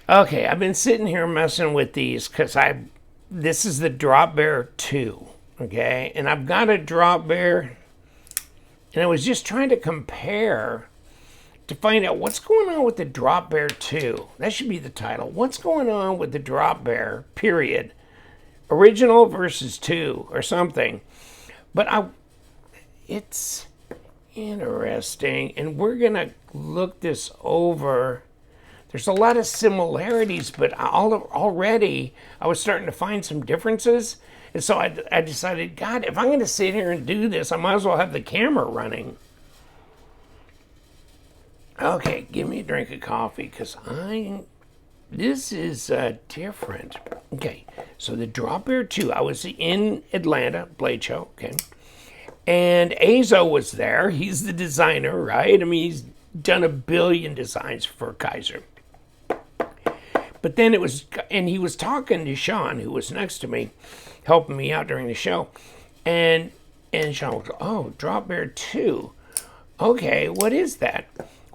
Okay, I've been sitting here messing with these because this is the Drop Bear 2, okay? And I've got a Drop Bear, and I was just trying to compare to find out what's going on with the Drop Bear 2. That should be the title. What's going on with the Drop Bear, period. Original versus 2 or something. But it's interesting, and we're going to look this over. There's a lot of similarities, but already I was starting to find some differences. And so I decided, God, if I'm going to sit here and do this, I might as well have the camera running. Okay, give me a drink of coffee, because this is different. Okay, so the Drop Bear 2, I was in Atlanta, Blade Show, okay. And Azo was there. He's the designer, right? I mean, he's done a billion designs for Kizer. But then he was talking to Sean, who was next to me, helping me out during the show. And Sean was, oh, Drop Bear 2. Okay, what is that?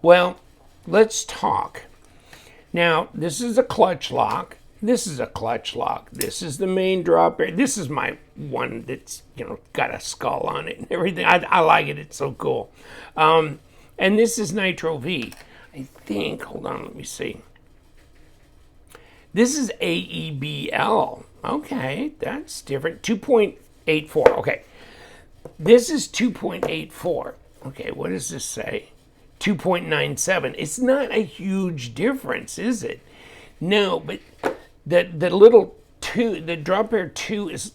Well, let's talk. Now, this is a clutch lock. This is a clutch lock. This is the main Drop Bear. This is my one that's, got a skull on it and everything. I like it. It's so cool. And this is Nitro V. I think, hold on, let me see. This is AEBL. Okay, that's different. 2.84. Okay. This is 2.84. Okay, what does this say? 2.97. It's not a huge difference, is it? No, but the little 2, the Drop Bear 2 is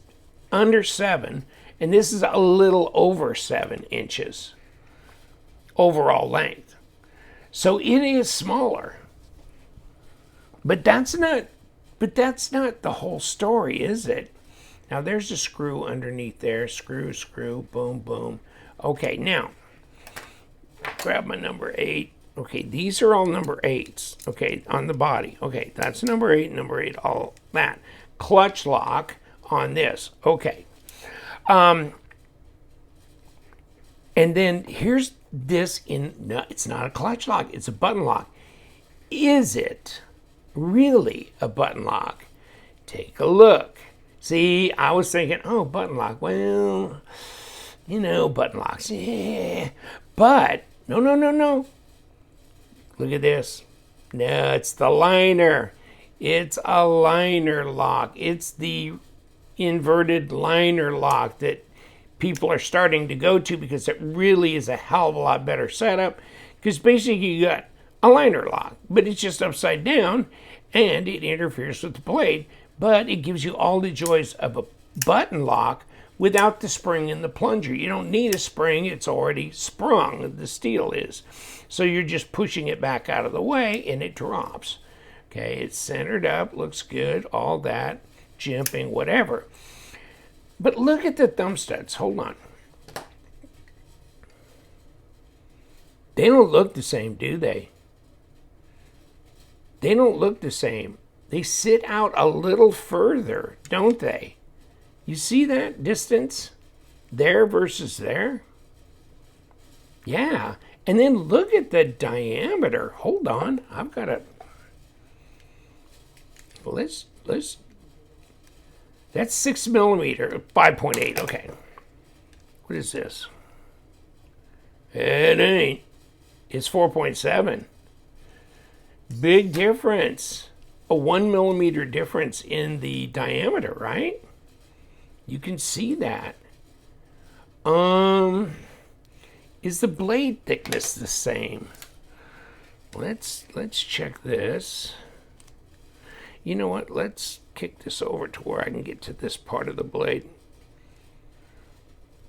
under 7, and this is a little over 7 inches overall length. So it is smaller. But that's not the whole story, is it? Now there's a screw underneath there. Screw, boom, boom. Okay, now grab my number 8. Okay, these are all number 8s. Okay, on the body. Okay, that's number 8, all that. Clutch lock on this. Okay. And then here's this no, it's not a clutch lock, it's a button lock. Is it really a button lock? Take a look. See, I was thinking, oh, button lock. Well, button locks. Yeah. But, no. Look at this. No, it's the liner. It's a liner lock. It's the inverted liner lock that people are starting to go to because it really is a hell of a lot better setup. Because basically you got a liner lock, but it's just upside down and it interferes with the blade, but it gives you all the joys of a button lock without the spring and the plunger. You don't need a spring, it's already sprung, the steel is. So you're just pushing it back out of the way and it drops. Okay, it's centered up, looks good, all that, jimping, whatever. But look at the thumb studs, hold on. They don't look the same, do they? They don't look the same. They sit out a little further, don't they? You see that distance? There versus there? Yeah. And then look at the diameter. Hold on. I've got to... Let's... That's 6 millimeter. 5.8. Okay. What is this? It ain't. It's 4.7. Big difference. A 1 millimeter difference in the diameter, right? You can see that. Is the blade thickness the same? Let's check this. You know what? Let's kick this over to where I can get to this part of the blade.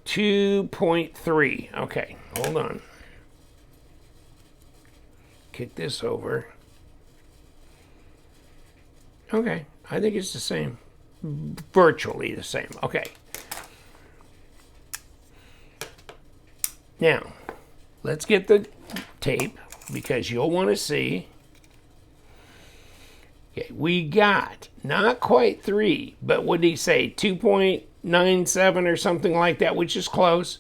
2.3. Okay, hold on. Kick this over. Okay, I think it's the same. Virtually the same. Okay. Now, let's get the tape because you'll want to see. Okay, we got not quite 3, but what did he say? 2.97 or something like that, which is close.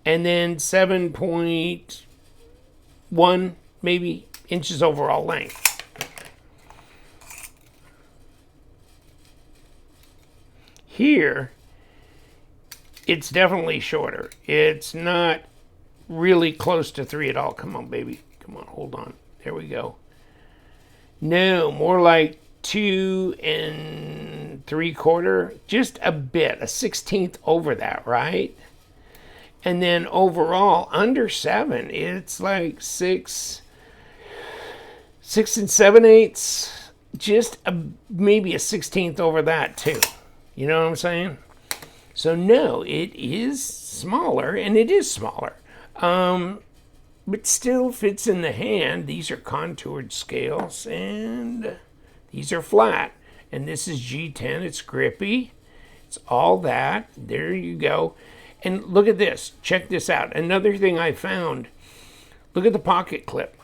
And then 7.1 maybe inches overall length. Here, it's definitely shorter. It's not really close to 3 at all. Come on, baby. Come on, hold on. There we go. No, more like 2 3/4. Just a bit, a 1/16 over that, right? And then overall, under 7, it's like 6 7/8. Just maybe a 1/16 over that too. You know what I'm saying? So no, it is smaller, and it is smaller. But still fits in the hand. These are contoured scales, and these are flat. And this is G10. It's grippy. It's all that. There you go. And look at this. Check this out. Another thing I found. Look at the pocket clip.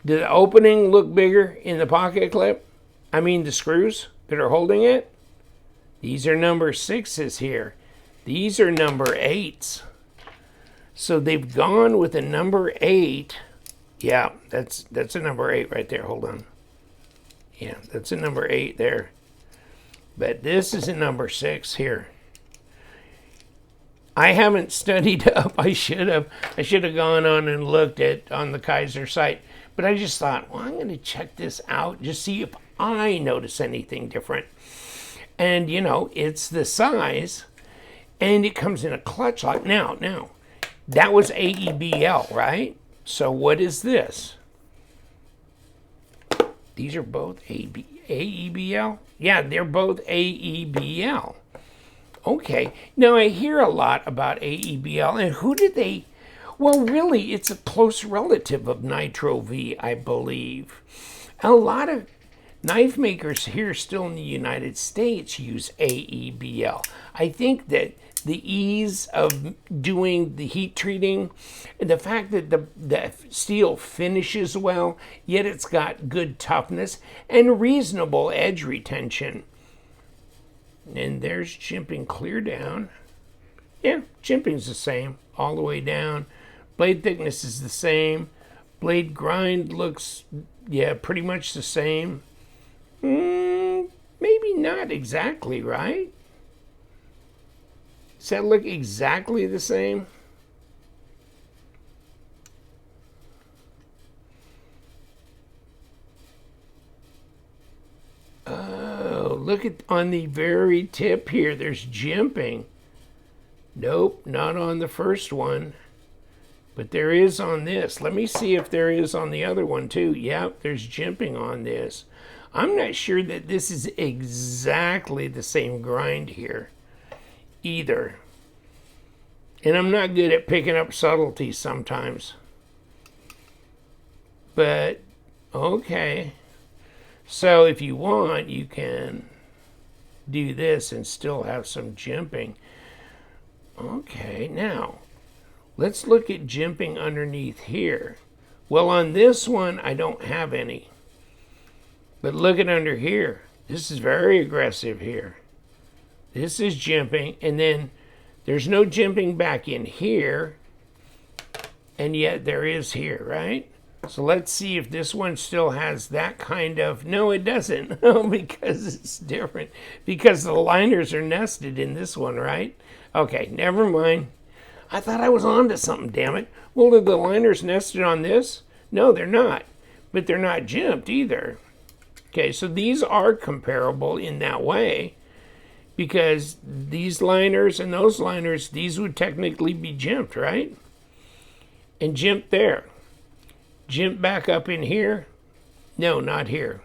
Did the opening look bigger in the pocket clip? I mean the screws that are holding it? These are number 6s here. These are number 8s. So they've gone with a number 8. Yeah, that's a number 8 right there. Hold on. Yeah, that's a number 8 there. But this is a number 6 here. I haven't studied up. I should have gone on and looked at on the Kizer site. But I just thought, well, I'm going to check this out, just see if I notice anything different. And, you know, it's the size, and it comes in a clutch lock. Now, that was AEBL, right? So what is this? These are both AEBL? Yeah, they're both AEBL. Okay. Now, I hear a lot about AEBL, and who did they... Well, really, it's a close relative of Nitro V, I believe. A lot of knife makers here still in the United States use AEBL. I think that the ease of doing the heat treating, and the fact that the steel finishes well, yet it's got good toughness and reasonable edge retention. And there's jimping clear down. Yeah, jimping's the same all the way down. Blade thickness is the same. Blade grind looks, yeah, pretty much the same. Maybe not exactly, right? Does that look exactly the same? Oh, look at on the very tip here. There's jimping. Nope, not on the first one. But there is on this. Let me see if there is on the other one too. Yep, there's jimping on this. I'm not sure that this is exactly the same grind here either. And I'm not good at picking up subtleties sometimes. But, okay. So if you want, you can do this and still have some jimping. Okay, now... let's look at jimping underneath here. Well, on this one, I don't have any. But look at under here. This is very aggressive here. This is jimping, and then there's no jimping back in here, and yet there is here, right? So let's see if this one still has that kind of... No, it doesn't. No, because it's different. Because the liners are nested in this one, right? Okay, never mind. I thought I was on to something, damn it. Well, are the liners nested on this? No, they're not. But they're not jimped either. Okay, so these are comparable in that way. Because these liners and those liners, these would technically be jimped, right? And jimped there. Jimp back up in here? No, not here.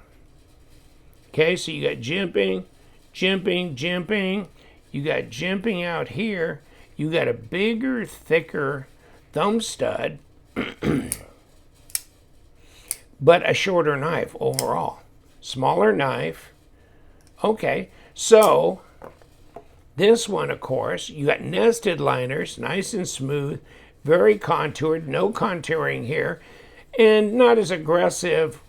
Okay, so you got jimping, jimping, jimping. You got jimping out here. You got a bigger, thicker thumb stud, but a shorter knife overall. Smaller knife. Okay, so this one, of course, you got nested liners, nice and smooth, very contoured, no contouring here, and not as aggressive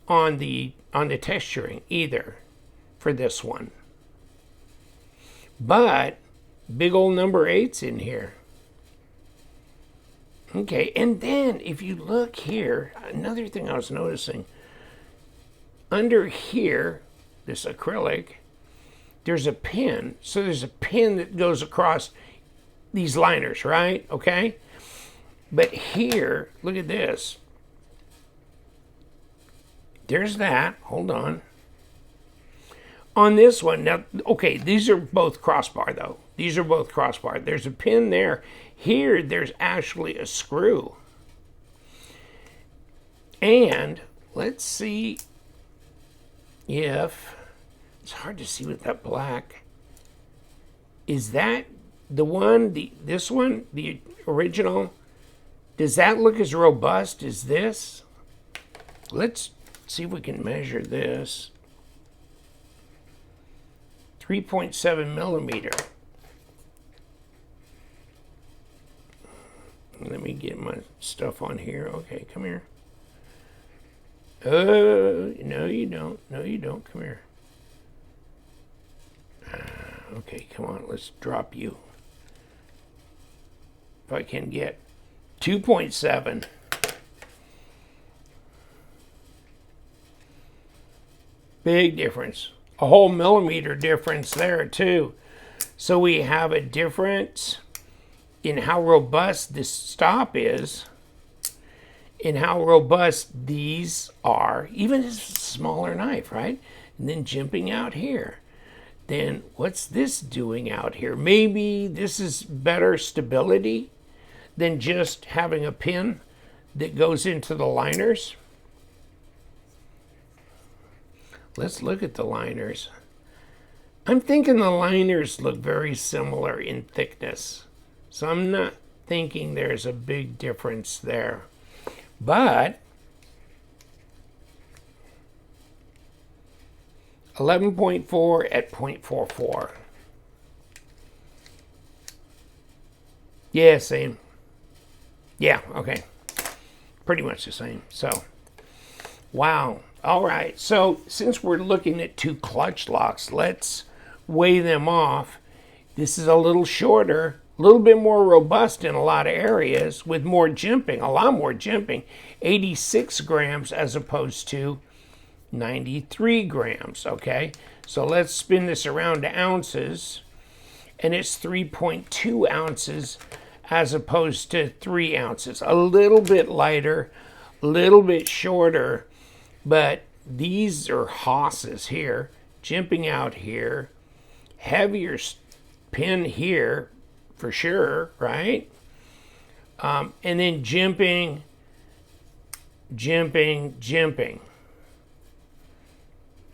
on the texturing either for this one. But big old number 8s in here. Okay, and then if you look here, another thing I was noticing, under here, this acrylic, there's a pin. So there's a pin that goes across these liners, right? Okay. But here, look at this. There's that. Hold on. On this one, now, okay, these are both crossbar, though. These are both crossbar. There's a pin there. Here, there's actually a screw. And let's see if, it's hard to see with that black. Is that the one, this one, the original? Does that look as robust as this? Let's see if we can measure this. 3.7 millimeter. Let me get my stuff on here. Okay, come here. No, you don't. No, you don't. Come here. Okay, come on. Let's drop you. If I can get 2.7. Big difference. A whole millimeter difference there, too. So we have a difference in how robust this stop is, in how robust these are, even as a smaller knife, right? And then jimping out here. Then what's this doing out here? Maybe this is better stability than just having a pin that goes into the liners. Let's look at the liners. I'm thinking the liners look very similar in thickness. So I'm not thinking there's a big difference there. But 11.4 at 0.44. Yeah, same. Yeah, okay. Pretty much the same. So, wow. All right, so since we're looking at two clutch locks, let's weigh them off. This is a little shorter, a little bit more robust in a lot of areas with more jimping, a lot more jimping, 86 grams as opposed to 93 grams, okay? So let's spin this around to ounces, and it's 3.2 ounces as opposed to 3 ounces. A little bit lighter, a little bit shorter, but these are hosses here, jimping out here, heavier pin here for sure, right? And then jimping.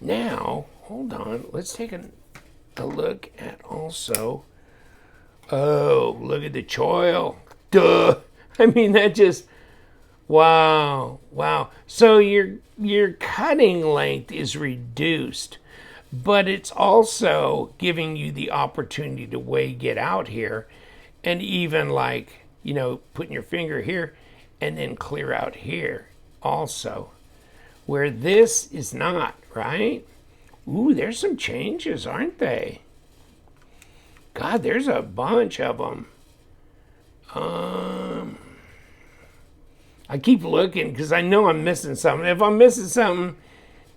Now, hold on, let's take a look at also, oh, look at the choil. Duh! I mean, that just, wow. So your cutting length is reduced, but it's also giving you the opportunity to get out here and even like, you know, putting your finger here and then clear out here also, where this is not, right? Ooh, there's some changes, aren't they? God, there's a bunch of them. I keep looking because I know I'm missing something. If I'm missing something,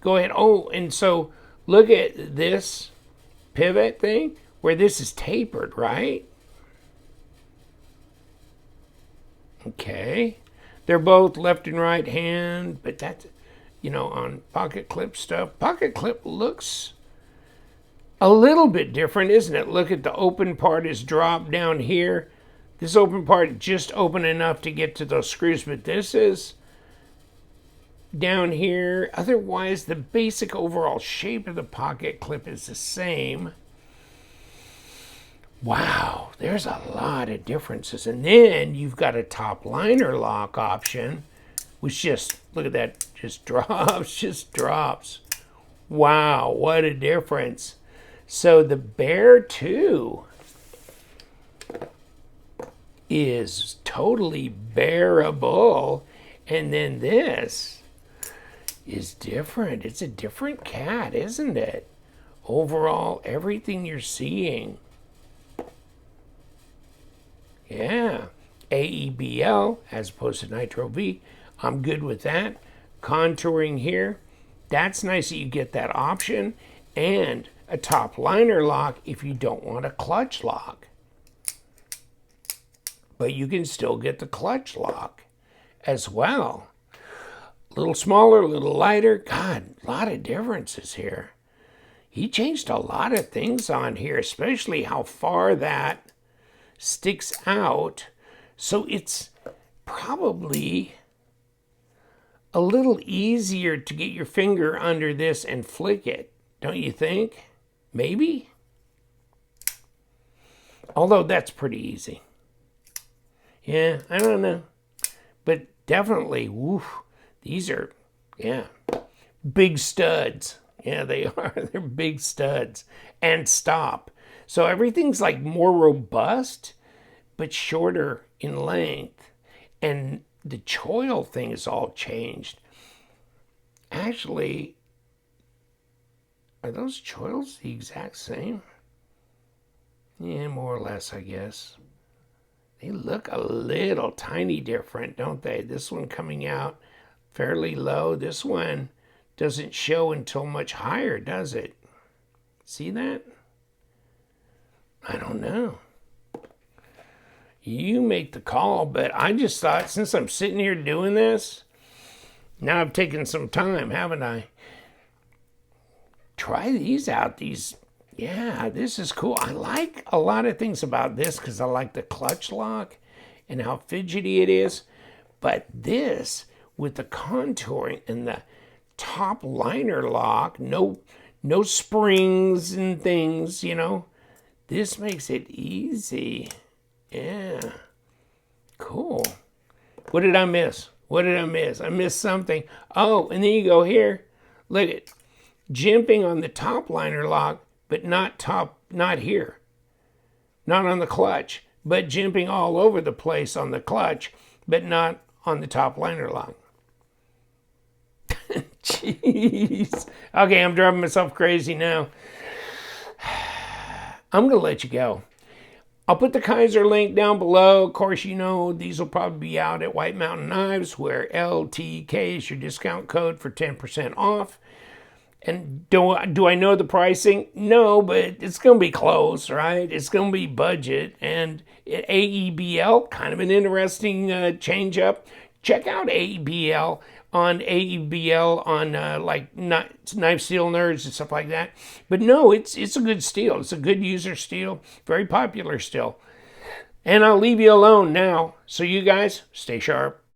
go ahead. Oh, and so look at this pivot thing where this is tapered, right? Okay. They're both left and right hand, but that's, you know, on pocket clip stuff. Pocket clip looks a little bit different, isn't it? Look at the open part is dropped down here. This open part just open enough to get to those screws, but this is down here. Otherwise, the basic overall shape of the pocket clip is the same. Wow, there's a lot of differences. And then you've got a top liner lock option, which just, look at that, just drops. Wow, what a difference. So the Bear 2 is totally bearable, and then this is different. It's a different cat, isn't it? Overall, everything you're seeing. Yeah, AEBL as opposed to Nitro V. I'm good with that. Contouring here, that's nice that you get that option, and a top liner lock if you don't want a clutch lock. But you can still get the clutch lock as well. A little smaller, a little lighter. God, a lot of differences here. He changed a lot of things on here, especially how far that sticks out. So it's probably a little easier to get your finger under this and flick it, don't you think? Maybe? Although that's pretty easy. Yeah, I don't know. But definitely, woof, these are, yeah, big studs. Yeah, they are. They're big studs. And stop. So everything's like more robust, but shorter in length. And the choil thing is all changed. Actually, are those choils the exact same? Yeah, more or less, I guess. They look a little tiny different, don't they? This one coming out fairly low. This one doesn't show until much higher, does it? See that? I don't know. You make the call, but I just thought, since I'm sitting here doing this, now I've taken some time, haven't I? Try these out. These, yeah, this is cool. I like a lot of things about this because I like the clutch lock and how fidgety it is. But this, with the contouring and the top liner lock, no springs and things, you know, this makes it easy. Yeah, cool. What did I miss? What did I miss? I missed something. Oh, and then you go here. Look at jimping on the top liner lock, but not here. Not on the clutch, but jimping all over the place on the clutch, but not on the top liner lock. Jeez. Okay, I'm driving myself crazy now. I'm going to let you go. I'll put the Kizer link down below. Of course, you know, these will probably be out at White Mountain Knives, where LTK is your discount code for 10% off. And do I know the pricing? No, but it's going to be close, right? It's going to be budget. And AEBL, kind of an interesting change up. Check out AEBL on like Knife Steel Nerds and stuff like that. But no, it's a good steel. It's a good user steel. Very popular still. And I'll leave you alone now. So you guys, stay sharp.